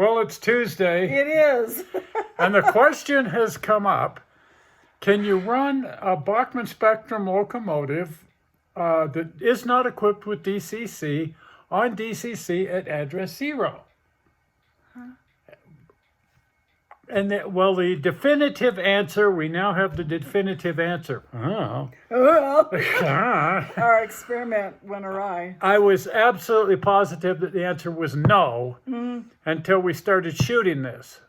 Well, it's Tuesday. It is. And the question has come up, can you run a Bachmann Spectrum locomotive that is not equipped with DCC on DCC at address 0? And the definitive answer, we now have the definitive answer. Oh. Well, our experiment went awry. I was absolutely positive that the answer was no until we started shooting this.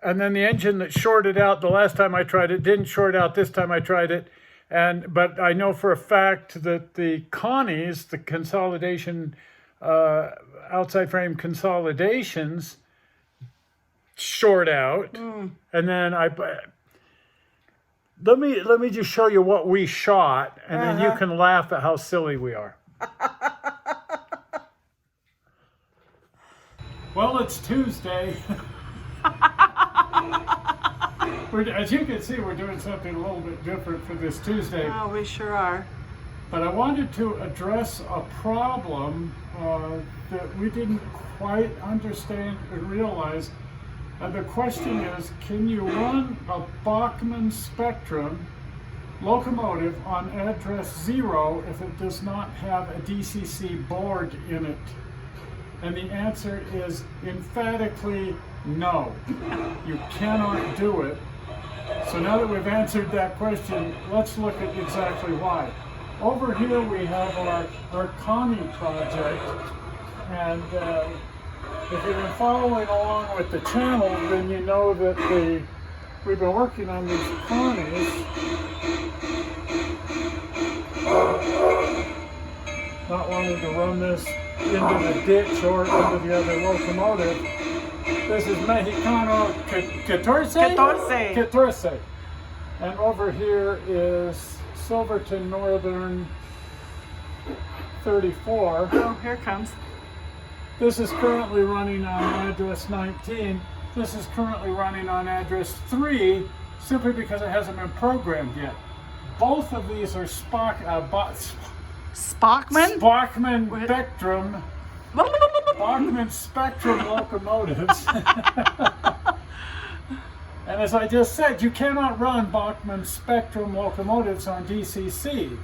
And then the engine that shorted out the last time I tried it didn't short out this time I tried it. But I know for a fact that the Connies, the consolidation, outside frame consolidations, short out. And then let me just show you what we shot, and then you can laugh at how silly we are. Well, it's Tuesday. As you can see, we're doing something a little bit different for this Tuesday. Oh, we sure are. But I wanted to address a problem that we didn't quite understand and realize. And the question is, can you run a Bachmann Spectrum locomotive on address 0 if it does not have a DCC board in it? And the answer is emphatically no. You cannot do it. So now that we've answered that question, let's look at exactly why. Over here we have our Connie project, and if you've been following along with the channel, then you know that we've been working on these Connies. Not wanting to run this into the ditch or into the other locomotive. This is Mexicano 14. And over here is Silverton Northern 34. Oh, here it comes. This is currently running on address 19. This is currently running on address 3, simply because it hasn't been programmed yet. Both of these are Bachmann Spectrum locomotives. And as I just said, you cannot run Bachmann Spectrum locomotives on DCC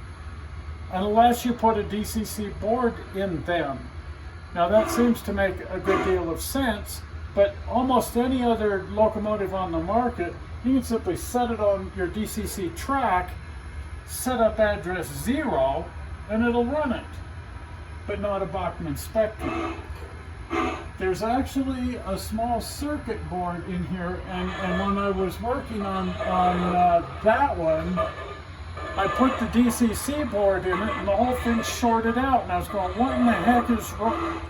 unless you put a DCC board in them. Now that seems to make a good deal of sense, but almost any other locomotive on the market, you can simply set it on your DCC track, set up address 0, and it'll run it, but not a Bachmann Spectrum. There's actually a small circuit board in here, and when I was working on that one, I put the DCC board in it, and the whole thing shorted out, and I was going, what in the heck is wrong?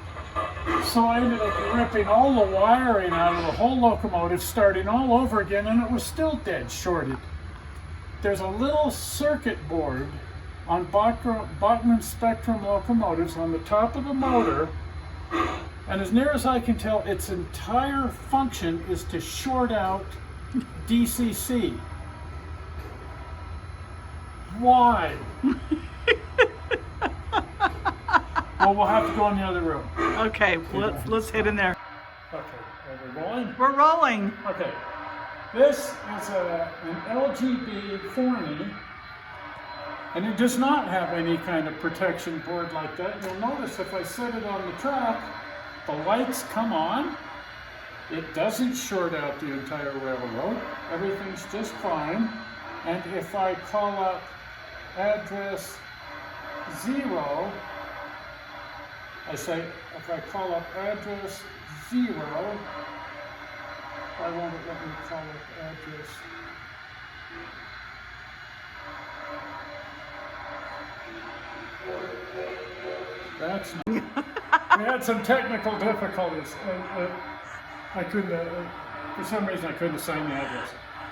So I ended up ripping all the wiring out of the whole locomotive, starting all over again, and it was still dead shorted. There's a little circuit board on Bachmann Spectrum locomotives on the top of the motor, and as near as I can tell, its entire function is to short out DCC. Why? Well, we'll have to go in the other room. Okay, let's head in there. Okay, are we rolling? We're rolling. Okay, this is an LGB 40, and it does not have any kind of protection board like that. You'll notice if I set it on the track, the lights come on. It doesn't short out the entire railroad. Everything's just fine. And if I call up address 0, if I call up address 0, why won't it let me call up address? That's not. We had some technical difficulties. I couldn't, for some reason I couldn't assign the address.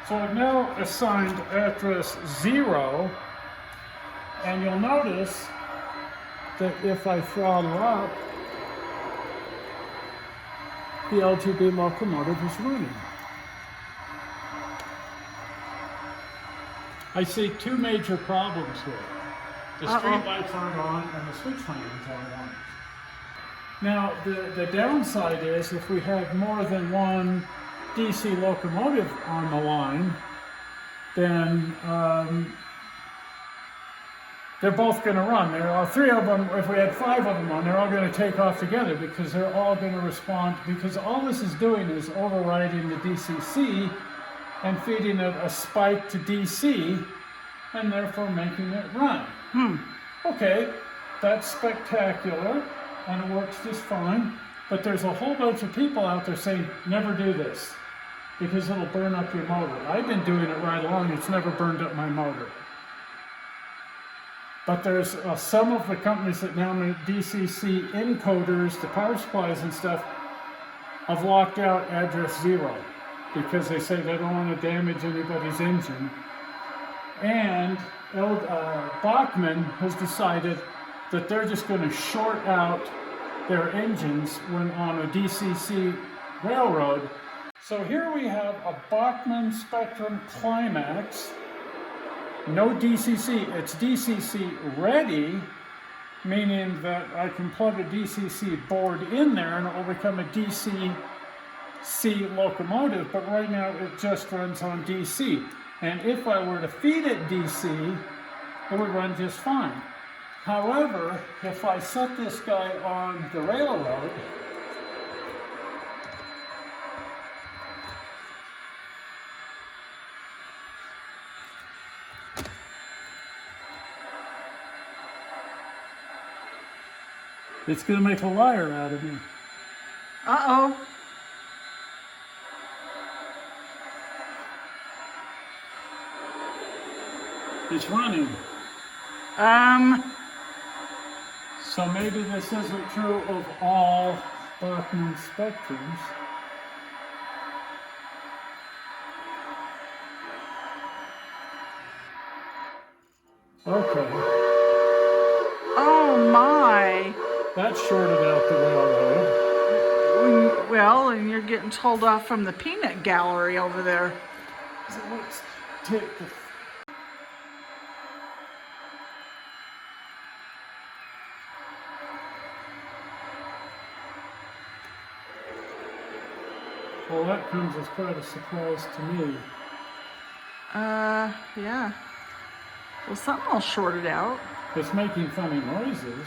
So I've now assigned address 0, and you'll notice that if I throttle up, the LGB locomotive is running. I see two major problems here. The street lights aren't on and the switch findings aren't on. Now, the downside is if we have more than one DC locomotive on the line, then they're both going to run. There are three of them. If we had five of them on, they're all going to take off together because they're all going to respond. Because all this is doing is overriding the DCC and feeding it a spike to DC, and therefore making it run. Okay, that's spectacular, and it works just fine. But there's a whole bunch of people out there saying, never do this, because it'll burn up your motor. I've been doing it right along. It's never burned up my motor. But there's some of the companies that now make DCC encoders, the power supplies and stuff, have locked out address 0 because they say they don't want to damage anybody's engine. And Bachmann has decided that they're just going to short out their engines when on a DCC railroad. So here we have a Bachmann Spectrum Climax. No DCC, it's DCC ready, meaning that I can plug a DCC board in there and it will become a DCC locomotive, but right now it just runs on DC. And if I were to feed it DC, it would run just fine. However, if I set this guy on the railroad, it's going to make a liar out of me. Uh-oh. It's running. So maybe this isn't true of all Bachmann spectrums. Okay. Oh my. That shorted out the railroad. Well, and you're getting told off from the peanut gallery over there. So let's take the... Well, that comes as quite a surprise to me. Yeah. Well, something all shorted out. It's making funny noises.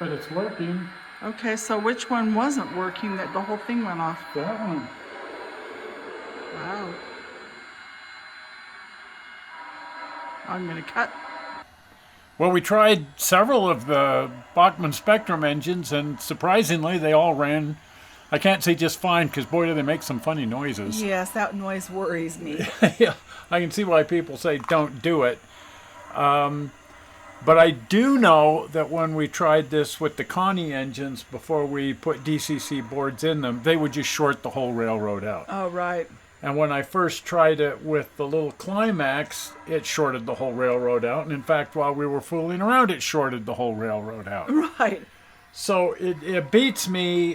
But it's working. Okay, so which one wasn't working that the whole thing went off? That one. Wow. I'm gonna cut. Well, we tried several of the Bachmann Spectrum engines, and surprisingly, they all ran, I can't say just fine, because boy, do they make some funny noises. Yes, that noise worries me. Yeah, I can see why people say don't do it. But I do know that when we tried this with the Connie engines, before we put DCC boards in them, they would just short the whole railroad out. Oh, right. And when I first tried it with the little Climax, it shorted the whole railroad out. And in fact, while we were fooling around, it shorted the whole railroad out. Right. So it beats me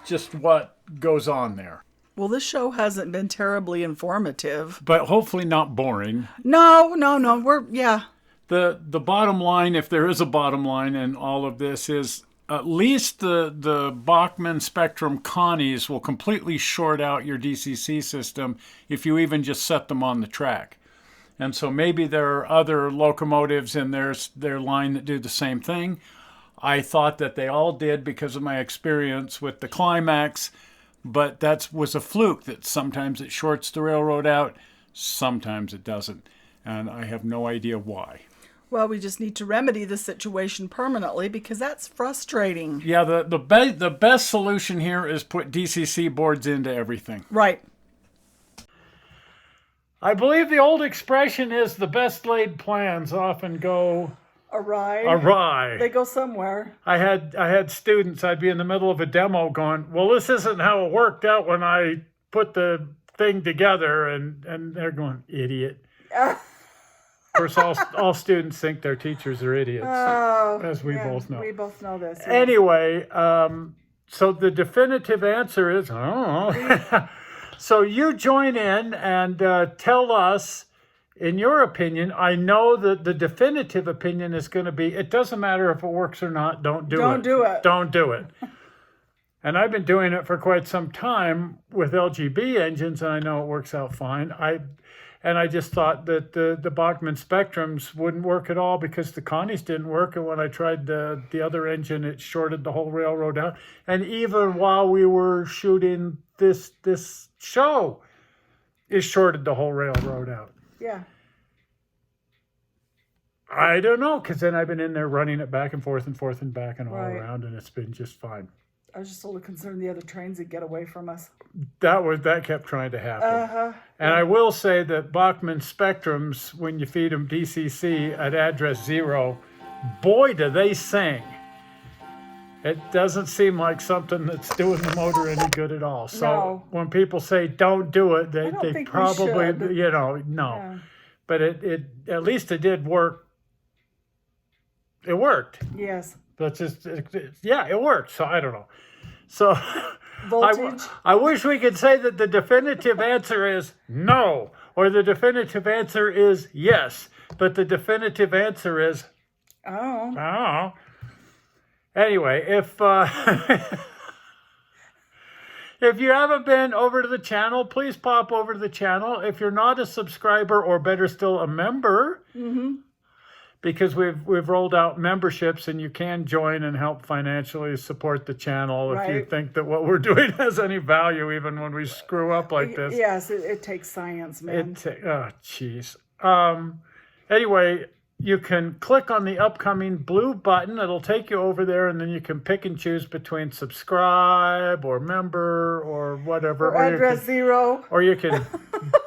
just what goes on there. Well, this show hasn't been terribly informative. But hopefully not boring. No. Yeah. The bottom line, if there is a bottom line in all of this, is at least the Bachmann Spectrum Connies will completely short out your DCC system if you even just set them on the track. And so maybe there are other locomotives in their line that do the same thing. I thought that they all did because of my experience with the Climax, but that was a fluke that sometimes it shorts the railroad out, sometimes it doesn't. And I have no idea why. Well, we just need to remedy the situation permanently because that's frustrating. Yeah, the best solution here is put DCC boards into everything. Right. I believe the old expression is the best laid plans often go awry. They go somewhere. I had students, I'd be in the middle of a demo going, well, this isn't how it worked out when I put the thing together, and they're going, idiot. Of course, all students think their teachers are idiots, as we both know. We both know this. Yeah. Anyway, so the definitive answer is, I don't know. So you join in and tell us in your opinion, I know that the definitive opinion is going to be, it doesn't matter if it works or not, don't do it. Don't do it. Don't do it. And I've been doing it for quite some time with LGB engines, and I know it works out fine. I just thought that the Bachmann Spectrums wouldn't work at all because the Connies didn't work, and when I tried the other engine, it shorted the whole railroad out. And even while we were shooting this show, it shorted the whole railroad out. Yeah. I don't know, because then I've been in there running it back and forth and back and all Right. around, and it's been just fine. I was just a little concerned the other trains would get away from us. That kept trying to happen. Uh-huh. And I will say that Bachmann Spectrums, when you feed them DCC at address 0, boy, do they sing. It doesn't seem like something that's doing the motor any good at all. So No. when people say don't do it, I don't they think we probably, should. no. Yeah. But it at least it did work. It worked. Yes. That's just, yeah, it worked. So I don't know. So Voltage. I wish we could say that the definitive answer is no, or the definitive answer is yes, but the definitive answer is, Oh. oh. Anyway, if if you haven't been over to the channel, please pop over to the channel. If you're not a subscriber, or better still, a member, because we've rolled out memberships, and you can join and help financially support the channel if you Right. think that what we're doing has any value, even when we screw up like this. Yes, it takes science, man. Oh, jeez. Anyway, you can click on the upcoming blue button. It'll take you over there, and then you can pick and choose between subscribe or member or whatever. Or address 0. Or you can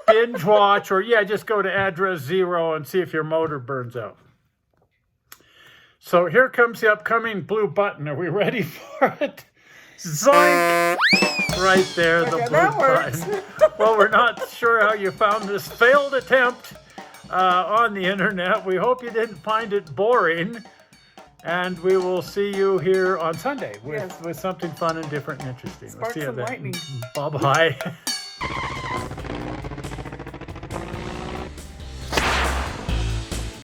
binge watch, or just go to address 0 and see if your motor burns out. So here comes the upcoming blue button. Are we ready for it? Zoink! Right there, the Okay, blue that works. button. Well, we're not sure how you found this failed attempt on the internet. We hope you didn't find it boring. And we will see you here on Sunday with something fun and different and interesting. Sparks we'll see you and then. lightning. Bye-bye.